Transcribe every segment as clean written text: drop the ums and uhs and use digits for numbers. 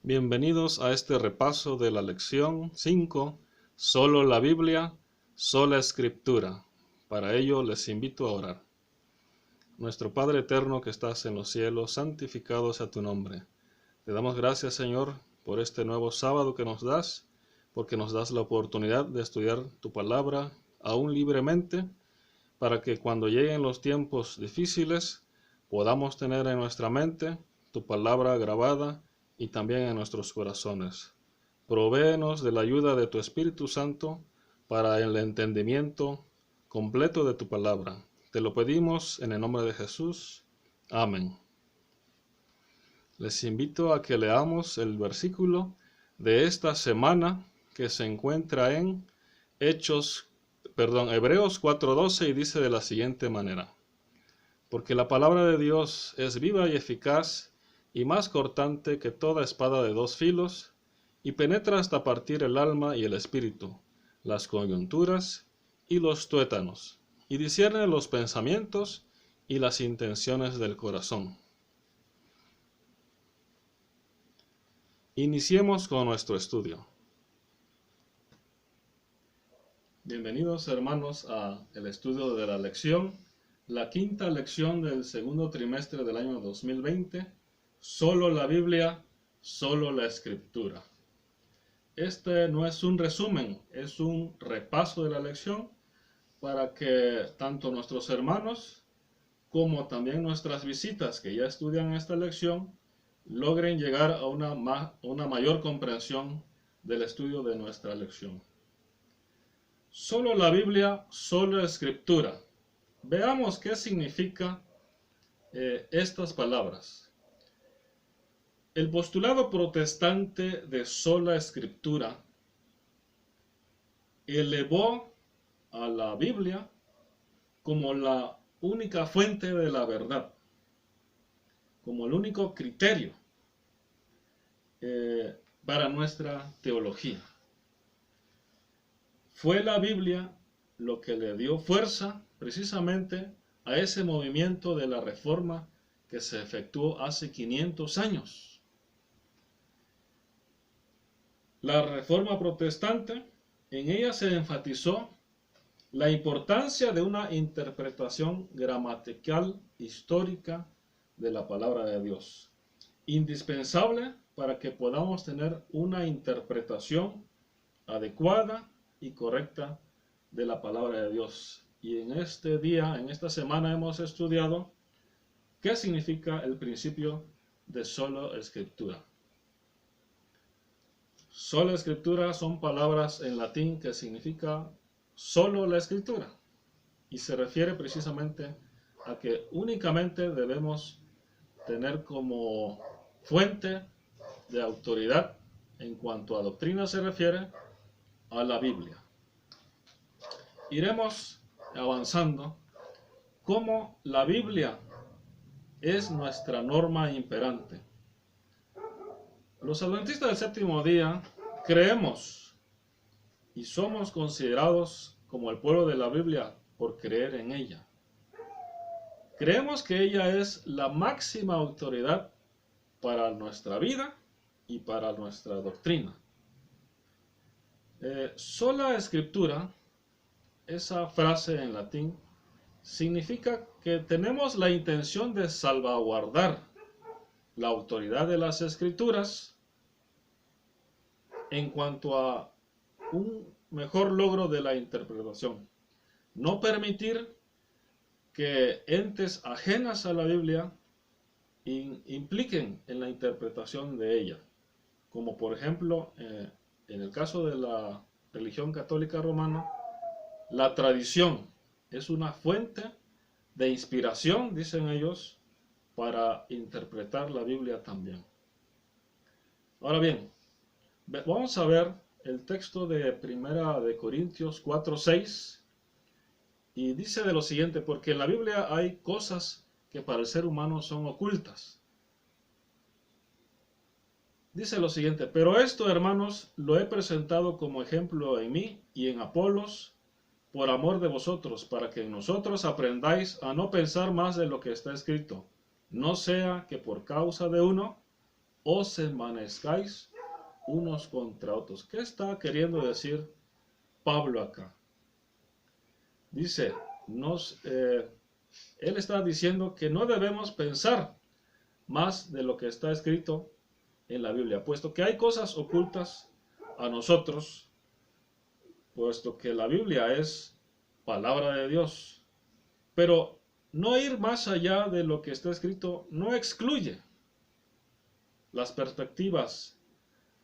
Bienvenidos a este repaso de la lección 5, solo la Biblia, sola Escritura. Para ello les invito a orar. Nuestro Padre eterno que estás en los cielos, santificado sea tu nombre. Te damos gracias, Señor, por este nuevo sábado que nos das, porque nos das la oportunidad de estudiar tu palabra aún libremente, para que cuando lleguen los tiempos difíciles podamos tener en nuestra mente tu palabra grabada y también en nuestros corazones. Provéenos de la ayuda de tu Espíritu Santo para el entendimiento completo de tu palabra. Te lo pedimos en el nombre de Jesús. Amén. Les invito a que leamos el versículo de esta semana que se encuentra en Hebreos 4:12 y dice de la siguiente manera: Porque la palabra de Dios es viva y eficaz y más cortante que toda espada de dos filos, y penetra hasta partir el alma y el espíritu, las coyunturas y los tuétanos, y discierne los pensamientos y las intenciones del corazón. Iniciemos con nuestro estudio. Bienvenidos, hermanos, a el estudio de la lección, la quinta lección del segundo trimestre del año 2020, solo la Biblia, solo la Escritura. Este no es un resumen, es un repaso de la lección para que tanto nuestros hermanos como también nuestras visitas que ya estudian esta lección logren llegar a una mayor comprensión del estudio de nuestra lección. Solo la Biblia, solo la Escritura. Veamos qué significa estas palabras. El postulado protestante de sola Escritura elevó a la Biblia como la única fuente de la verdad, como el único criterio para nuestra teología. Fue la Biblia lo que le dio fuerza precisamente a ese movimiento de la Reforma que se efectuó hace 500 años. La Reforma protestante, en ella se enfatizó la importancia de una interpretación gramatical histórica de la palabra de Dios, indispensable para que podamos tener una interpretación adecuada y correcta de la palabra de Dios. Y en este día, en esta semana, hemos estudiado qué significa el principio de sola Escritura. Sola Escritura son palabras en latín que significa solo la Escritura, y se refiere precisamente a que únicamente debemos tener como fuente de autoridad en cuanto a doctrina se refiere a la Biblia. Iremos avanzando cómo la Biblia es nuestra norma imperante. Los adventistas del séptimo día creemos y somos considerados como el pueblo de la Biblia por creer en ella. Creemos que ella es la máxima autoridad para nuestra vida y para nuestra doctrina. Sola Escritura, esa frase en latín, significa que tenemos la intención de salvaguardar la autoridad de las Escrituras en cuanto a un mejor logro de la interpretación. No permitir que entes ajenas a la Biblia impliquen en la interpretación de ella, como por ejemplo en el caso de la religión católica romana, la tradición es una fuente de inspiración, dicen ellos, para interpretar la Biblia también. Ahora bien, vamos a ver el texto de Primera de Corintios 4:6 y dice de lo siguiente: porque en la Biblia hay cosas que para el ser humano son ocultas. Dice lo siguiente: pero esto, hermanos, lo he presentado como ejemplo en mí y en Apolos, por amor de vosotros, para que en nosotros aprendáis a no pensar más de lo que está escrito, no sea que por causa de uno os envanezcáis unos contra otros. ¿Qué está queriendo decir Pablo acá? Dice, él está diciendo que no debemos pensar más de lo que está escrito en la Biblia, puesto que hay cosas ocultas a nosotros, puesto que la Biblia es palabra de Dios. Pero no ir más allá de lo que está escrito no excluye las perspectivas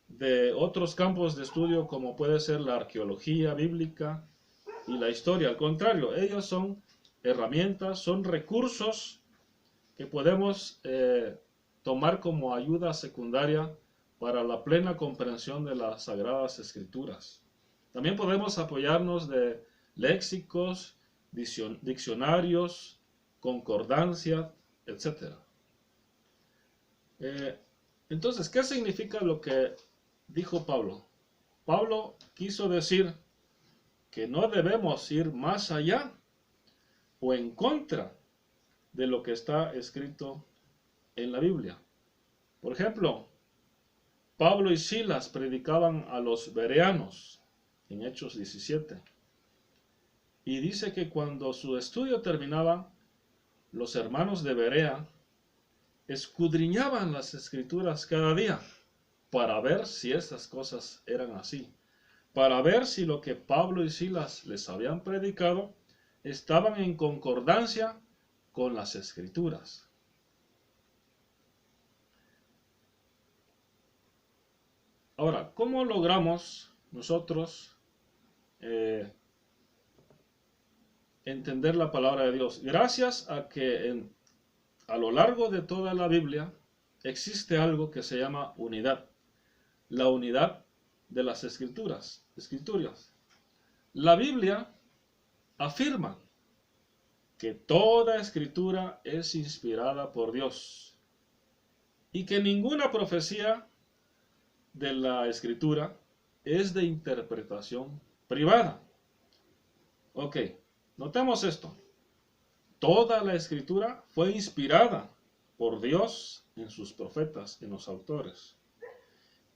de otros campos de estudio, como puede ser la arqueología bíblica y la historia. Al contrario, ellos son herramientas, son recursos que podemos tomar como ayuda secundaria para la plena comprensión de las Sagradas Escrituras. También podemos apoyarnos de léxicos, diccionarios, concordancia, etc. Entonces, ¿qué significa lo que dijo Pablo? Pablo quiso decir que no debemos ir más allá o en contra de lo que está escrito en la Biblia. Por ejemplo, Pablo y Silas predicaban a los bereanos en Hechos 17. Y dice que cuando su estudio terminaba, los hermanos de Berea escudriñaban las escrituras cada día para ver si estas cosas eran así, para ver si lo que Pablo y Silas les habían predicado estaban en concordancia con las escrituras. Ahora, ¿cómo logramos nosotros entender la palabra de Dios? Gracias a que a lo largo de toda la Biblia existe algo que se llama unidad. La unidad de las escrituras. La Biblia afirma que toda escritura es inspirada por Dios y que ninguna profecía de la escritura es de interpretación privada. Ok, notemos esto. Toda la escritura fue inspirada por Dios en sus profetas, en los autores.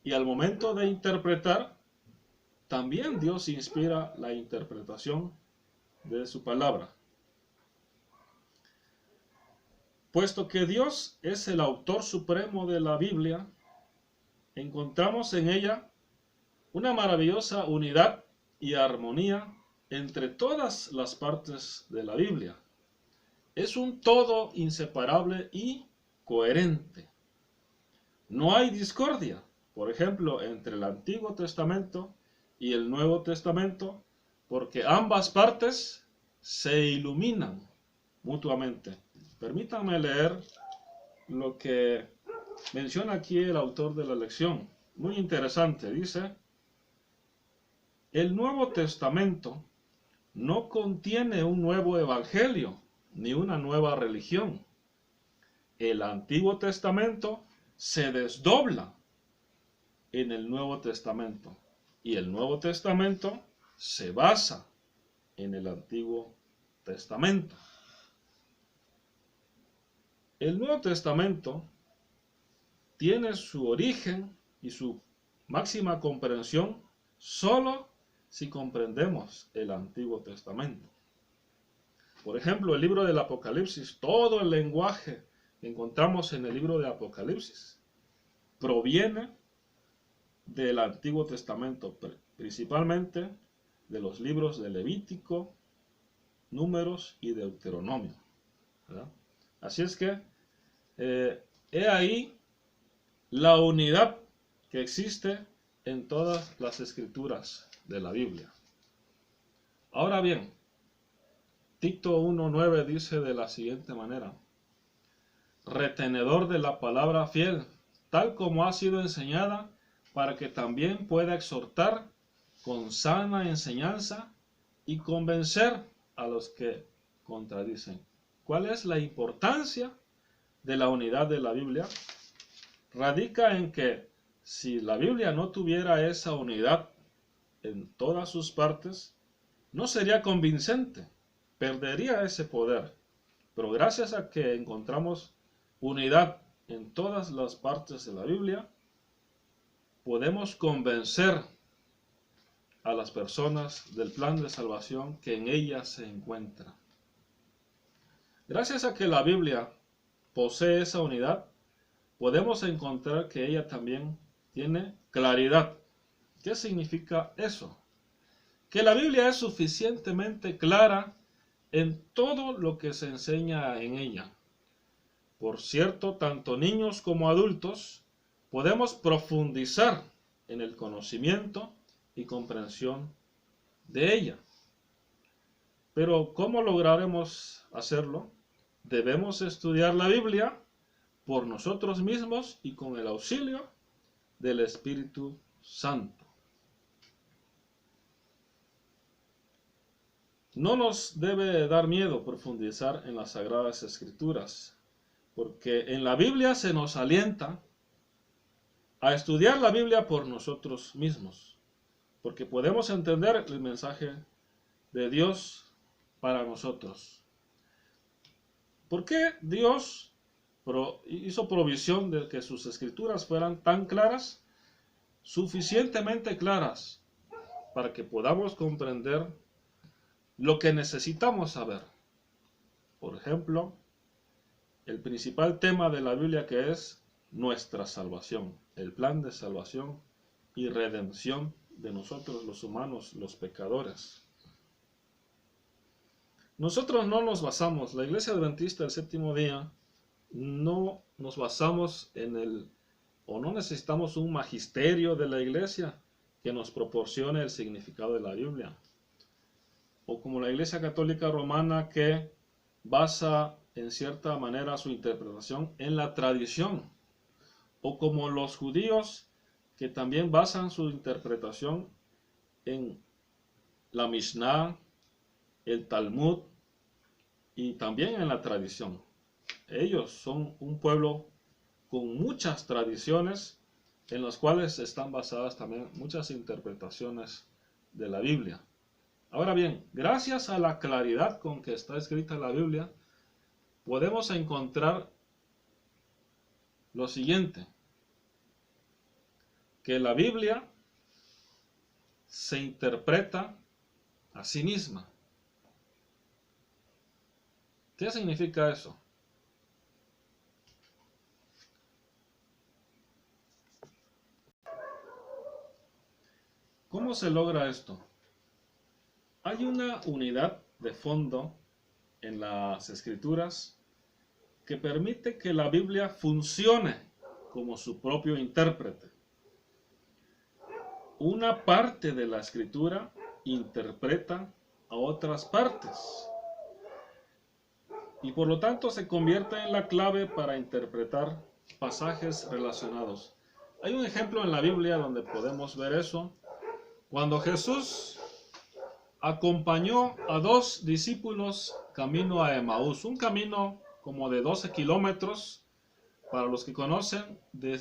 Y al momento de interpretar, también Dios inspira la interpretación de su palabra. Puesto que Dios es el autor supremo de la Biblia, encontramos en ella una maravillosa unidad y armonía entre todas las partes de la Biblia. Es un todo inseparable y coherente. No hay discordia, por ejemplo, entre el Antiguo Testamento y el Nuevo Testamento, porque ambas partes se iluminan mutuamente. Permítanme leer lo que menciona aquí el autor de la lección. Muy interesante, dice: el Nuevo Testamento no contiene un nuevo evangelio ni una nueva religión. El Antiguo Testamento se desdobla en el Nuevo Testamento y el Nuevo Testamento se basa en el Antiguo Testamento. El Nuevo Testamento tiene su origen y su máxima comprensión solo si comprendemos el Antiguo Testamento. Por ejemplo, el libro del Apocalipsis, todo el lenguaje que encontramos en el libro de Apocalipsis proviene del Antiguo Testamento, principalmente de los libros de Levítico, Números y Deuteronomio. ¿verdad? Así es que he ahí la unidad que existe en todas las escrituras de la Biblia. Ahora bien, Tito 1:9 dice de la siguiente manera: retenedor de la palabra fiel, tal como ha sido enseñada, para que también pueda exhortar con sana enseñanza y convencer a los que contradicen. ¿Cuál es la importancia de la unidad de la Biblia? Radica en que si la Biblia no tuviera esa unidad en todas sus partes, no sería convincente, perdería ese poder. Pero gracias a que encontramos unidad en todas las partes de la Biblia, podemos convencer a las personas del plan de salvación que en ella se encuentra. Gracias a que la Biblia posee esa unidad, podemos encontrar que ella también tiene claridad. ¿Qué significa eso? Que la Biblia es suficientemente clara en todo lo que se enseña en ella. Por cierto, tanto niños como adultos podemos profundizar en el conocimiento y comprensión de ella. Pero ¿cómo lograremos hacerlo? Debemos estudiar la Biblia por nosotros mismos y con el auxilio del Espíritu Santo. No nos debe dar miedo profundizar en las Sagradas Escrituras, porque en la Biblia se nos alienta a estudiar la Biblia por nosotros mismos, porque podemos entender el mensaje de Dios para nosotros. ¿Por qué Dios hizo provisión de que sus escrituras fueran tan claras, suficientemente claras, para que podamos comprender lo que necesitamos saber? Por ejemplo, el principal tema de la Biblia, que es nuestra salvación, el plan de salvación y redención de nosotros los humanos, los pecadores. Nosotros no nos basamos, la Iglesia Adventista del Séptimo Día, no nos basamos o no necesitamos un magisterio de la Iglesia que nos proporcione el significado de la Biblia. O como la Iglesia Católica Romana, que basa en cierta manera su interpretación en la tradición. O como los judíos, que también basan su interpretación en la Mishnah, el Talmud y también en la tradición. Ellos son un pueblo con muchas tradiciones en las cuales están basadas también muchas interpretaciones de la Biblia. Ahora bien, gracias a la claridad con que está escrita la Biblia, podemos encontrar lo siguiente: que la Biblia se interpreta a sí misma. ¿Qué significa eso? ¿Cómo se logra esto? Hay una unidad de fondo en las Escrituras que permite que la Biblia funcione como su propio intérprete. Una parte de la Escritura interpreta a otras partes y por lo tanto se convierte en la clave para interpretar pasajes relacionados. Hay un ejemplo en la Biblia donde podemos ver eso. Cuando Jesús acompañó a 2 discípulos camino a Emaús, un camino como de 12 kilómetros, para los que conocen, de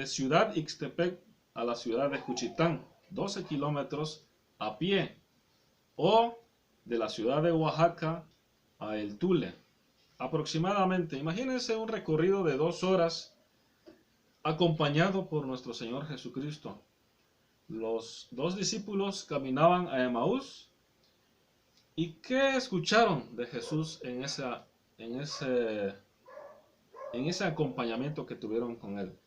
Ciudad Ixtepec a la ciudad de Juchitán, 12 kilómetros a pie, o de la ciudad de Oaxaca a El Tule, aproximadamente. Imagínense un recorrido de 2 horas acompañado por nuestro Señor Jesucristo. Los 2 discípulos caminaban a Emaús. ¿Y qué escucharon de Jesús en ese acompañamiento que tuvieron con él?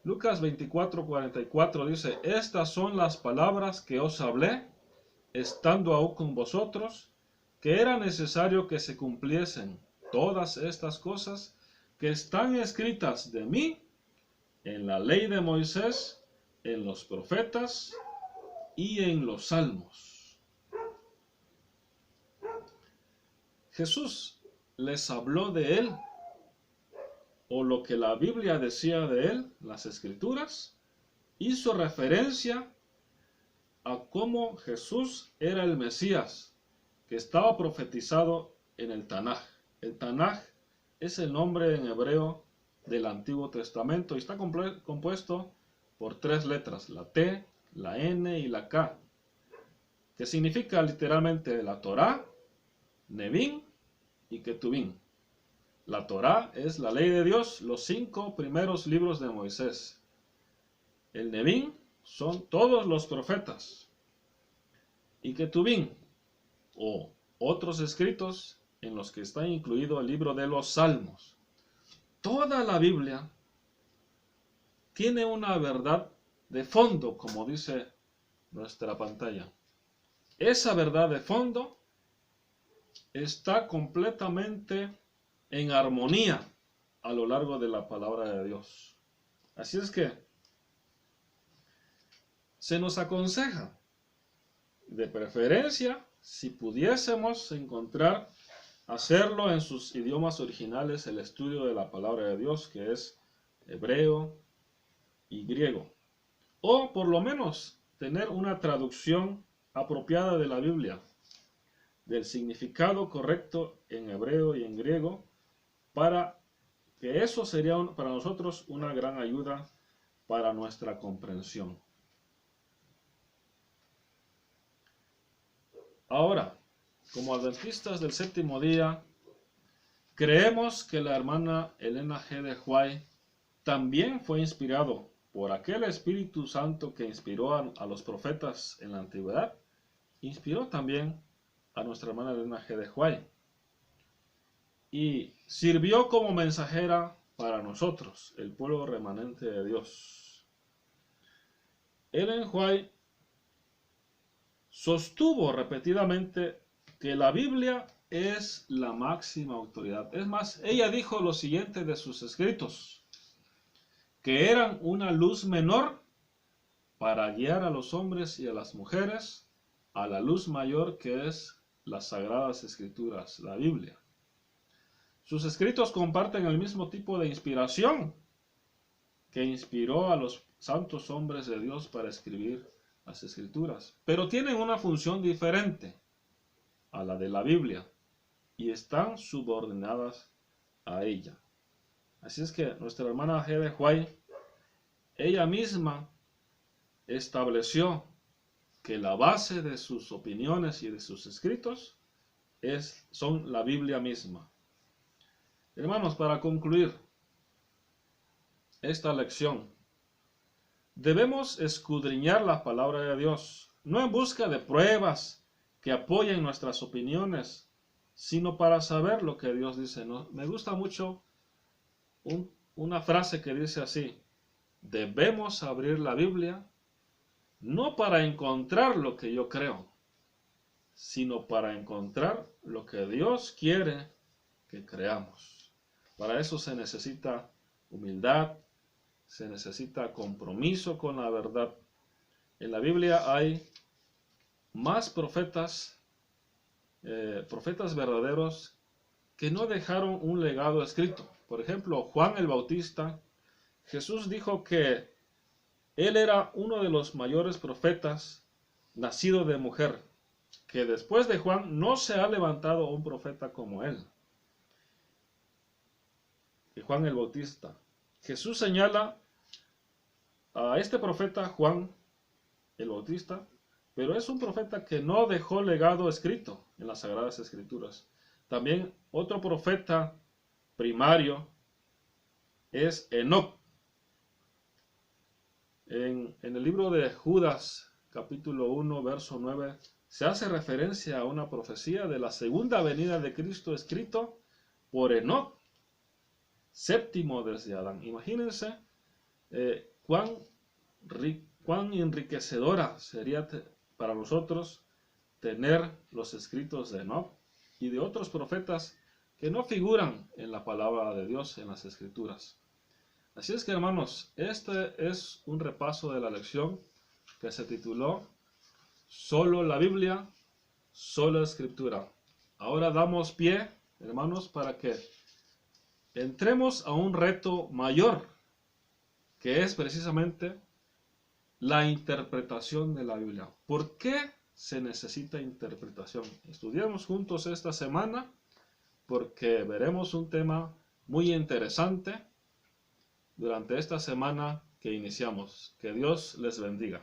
Lucas 24:44 dice: estas son las palabras que os hablé, estando aún con vosotros, que era necesario que se cumpliesen todas estas cosas que están escritas de mí en la ley de Moisés, en los profetas y en los salmos. Jesús les habló de él, o lo que la Biblia decía de él, las Escrituras, hizo referencia a cómo Jesús era el Mesías, que estaba profetizado en el Tanaj. El Tanaj es el nombre en hebreo del Antiguo Testamento y está compuesto por 3 letras, la T, la N y la K, que significa literalmente la Torá, Nevim y Ketuvim. La Torá es la ley de Dios, los 5 primeros libros de Moisés. El Nevim son todos los profetas. Y Ketuvim, o otros escritos en los que está incluido el libro de los Salmos. Toda la Biblia tiene una verdad de fondo, como dice nuestra pantalla. Esa verdad de fondo está completamente en armonía a lo largo de la palabra de Dios. Así es que se nos aconseja, de preferencia, si pudiésemos encontrar, hacerlo en sus idiomas originales, el estudio de la palabra de Dios, que es hebreo y griego. O por lo menos tener una traducción apropiada de la Biblia, del significado correcto en hebreo y en griego, para que eso sería para nosotros una gran ayuda para nuestra comprensión. Ahora, como adventistas del séptimo día, creemos que la hermana Elena G. de White también fue inspirado por aquel Espíritu Santo que inspiró a los profetas en la antigüedad, inspiró también a nuestra hermana Elena G. de White y sirvió como mensajera para nosotros, el pueblo remanente de Dios. Ellen White sostuvo repetidamente que la Biblia es la máxima autoridad. Es más, ella dijo lo siguiente de sus escritos, que eran una luz menor para guiar a los hombres y a las mujeres a la luz mayor que es las Sagradas Escrituras, la Biblia. Sus escritos comparten el mismo tipo de inspiración que inspiró a los santos hombres de Dios para escribir las Escrituras, pero tienen una función diferente a la de la Biblia y están subordinadas a ella. Así es que nuestra hermana G. de White, ella misma estableció que la base de sus opiniones y de sus escritos son la Biblia misma. Hermanos, para concluir esta lección, debemos escudriñar la palabra de Dios, no en busca de pruebas que apoyen nuestras opiniones, sino para saber lo que Dios dice. ¿No? Me gusta mucho una frase que dice así: debemos abrir la Biblia no para encontrar lo que yo creo, sino para encontrar lo que Dios quiere que creamos. Para eso se necesita humildad, se necesita compromiso con la verdad. En la Biblia hay más profetas verdaderos que no dejaron un legado escrito. Por ejemplo, Juan el Bautista, Jesús dijo que él era uno de los mayores profetas nacido de mujer, que después de Juan no se ha levantado un profeta como él. Y Juan el Bautista. Jesús señala a este profeta Juan el Bautista, pero es un profeta que no dejó legado escrito en las Sagradas Escrituras. También otro profeta primario es Enoc. En el libro de Judas, capítulo 1, verso 9, se hace referencia a una profecía de la segunda venida de Cristo escrito por Enoc, séptimo desde Adán. Imagínense cuán enriquecedora sería para nosotros tener los escritos de Enoc. y de otros profetas que no figuran en la palabra de Dios en las Escrituras. Así es que, hermanos, este es un repaso de la lección que se tituló Solo la Biblia, solo Escritura. Ahora damos pie, hermanos, para que entremos a un reto mayor, que es precisamente la interpretación de la Biblia. ¿Por qué se necesita interpretación? Estudiamos juntos esta semana porque veremos un tema muy interesante durante esta semana que iniciamos. Que Dios les bendiga.